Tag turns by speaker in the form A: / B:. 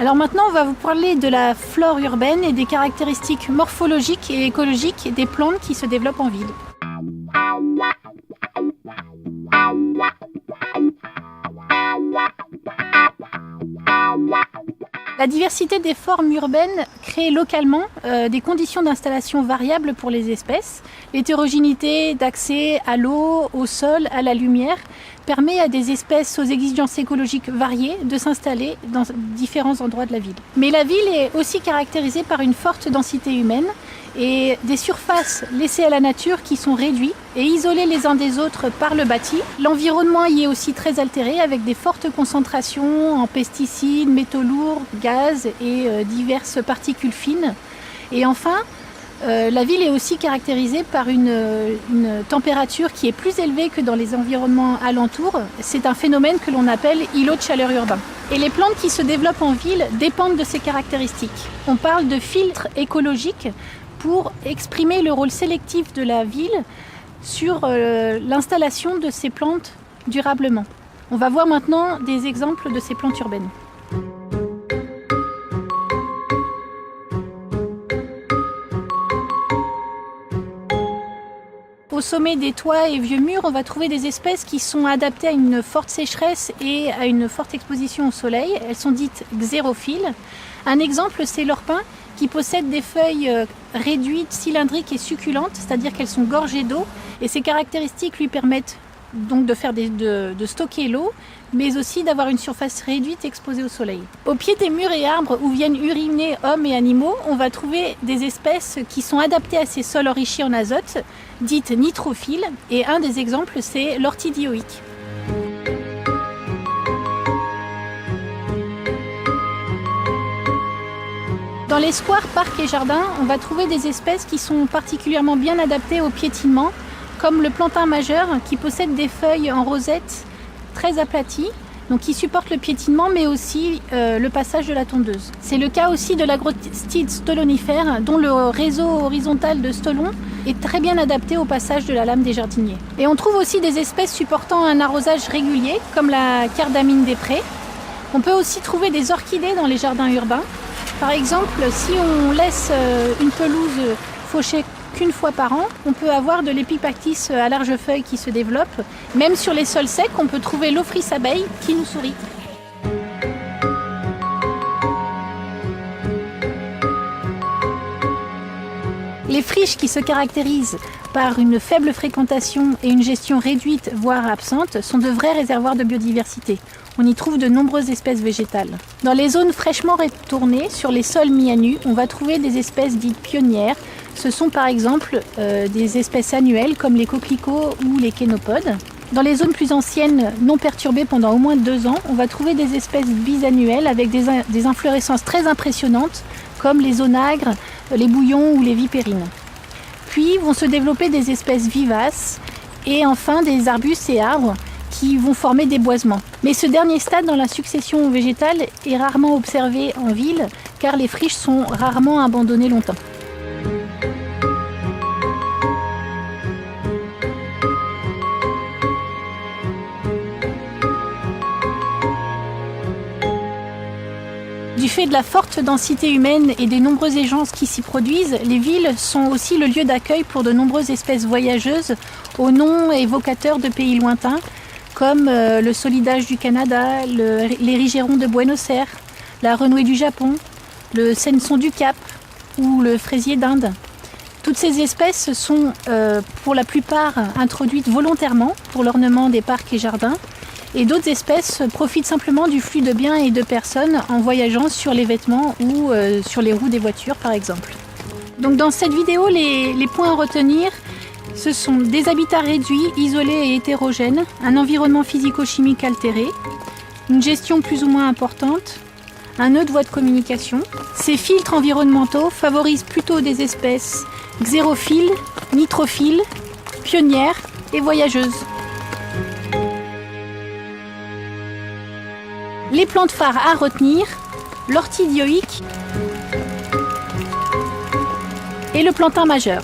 A: Alors maintenant, on va vous parler de la flore urbaine et des caractéristiques morphologiques et écologiques des plantes qui se développent en ville. La diversité des formes urbaines crée localement des conditions d'installation variables pour les espèces. L'hétérogénéité d'accès à l'eau, au sol, à la lumière permet à des espèces aux exigences écologiques variées de s'installer dans différents endroits de la ville. Mais la ville est aussi caractérisée par une forte densité humaine et des surfaces laissées à la nature qui sont réduites et isolées les uns des autres par le bâti. L'environnement y est aussi très altéré avec des fortes concentrations en pesticides, métaux lourds, gaz et diverses particules fines. Et enfin, la ville est aussi caractérisée par une température qui est plus élevée que dans les environnements alentours. C'est un phénomène que l'on appelle îlot de chaleur urbain. Et les plantes qui se développent en ville dépendent de ces caractéristiques. On parle de filtres écologiques pour exprimer le rôle sélectif de la ville sur l'installation de ces plantes durablement. On va voir maintenant des exemples de ces plantes urbaines. Au sommet des toits et vieux murs, on va trouver des espèces qui sont adaptées à une forte sécheresse et à une forte exposition au soleil. Elles sont dites xérophiles. Un exemple, c'est l'orpin qui possède des feuilles réduites, cylindriques et succulentes, c'est-à-dire qu'elles sont gorgées d'eau. Et ces caractéristiques lui permettent donc de stocker l'eau, mais aussi d'avoir une surface réduite exposée au soleil. Au pied des murs et arbres où viennent uriner hommes et animaux, on va trouver des espèces qui sont adaptées à ces sols enrichis en azote, dites nitrophiles, et un des exemples, c'est l'ortie dioïque. Dans les squares, parcs et jardins, on va trouver des espèces qui sont particulièrement bien adaptées au piétinement, comme le plantain majeur qui possède des feuilles en rosette très aplaties, donc qui supportent le piétinement mais aussi le passage de la tondeuse. C'est le cas aussi de l'agrostide stolonifère dont le réseau horizontal de stolons est très bien adapté au passage de la lame des jardiniers. Et on trouve aussi des espèces supportant un arrosage régulier comme la cardamine des prés. On peut aussi trouver des orchidées dans les jardins urbains. Par exemple, si on laisse une pelouse fauchée qu'une fois par an, on peut avoir de l'épipactis à larges feuilles qui se développe. Même sur les sols secs, on peut trouver l'ophrys abeille qui nous sourit. Les friches qui se caractérisent par une faible fréquentation et une gestion réduite, voire absente, sont de vrais réservoirs de biodiversité. On y trouve de nombreuses espèces végétales. Dans les zones fraîchement retournées, sur les sols mis à nu, on va trouver des espèces dites pionnières. Ce sont par exemple des espèces annuelles comme les coquelicots ou les kénopodes. Dans les zones plus anciennes, non perturbées pendant au moins 2 ans, on va trouver des espèces bisannuelles avec des inflorescences très impressionnantes comme les onagres, les bouillons ou les vipérines. Puis vont se développer des espèces vivaces et enfin des arbustes et arbres qui vont former des boisements. Mais ce dernier stade dans la succession végétale est rarement observé en ville car les friches sont rarement abandonnées longtemps. Du fait de la forte densité humaine et des nombreuses agences qui s'y produisent, les villes sont aussi le lieu d'accueil pour de nombreuses espèces voyageuses aux noms évocateurs de pays lointains, comme le solidage du Canada, les rigérons de Buenos Aires, la renouée du Japon, le senson du Cap ou le fraisier d'Inde. Toutes ces espèces sont pour la plupart introduites volontairement pour l'ornement des parcs et jardins. Et d'autres espèces profitent simplement du flux de biens et de personnes en voyageant sur les vêtements ou sur les roues des voitures par exemple. Donc dans cette vidéo, les points à retenir, ce sont des habitats réduits, isolés et hétérogènes, un environnement physico-chimique altéré, une gestion plus ou moins importante, un nœud de voie de communication. Ces filtres environnementaux favorisent plutôt des espèces xérophiles, nitrophiles, pionnières et voyageuses. Les plantes phares à retenir, l'ortie dioïque et le plantain majeur.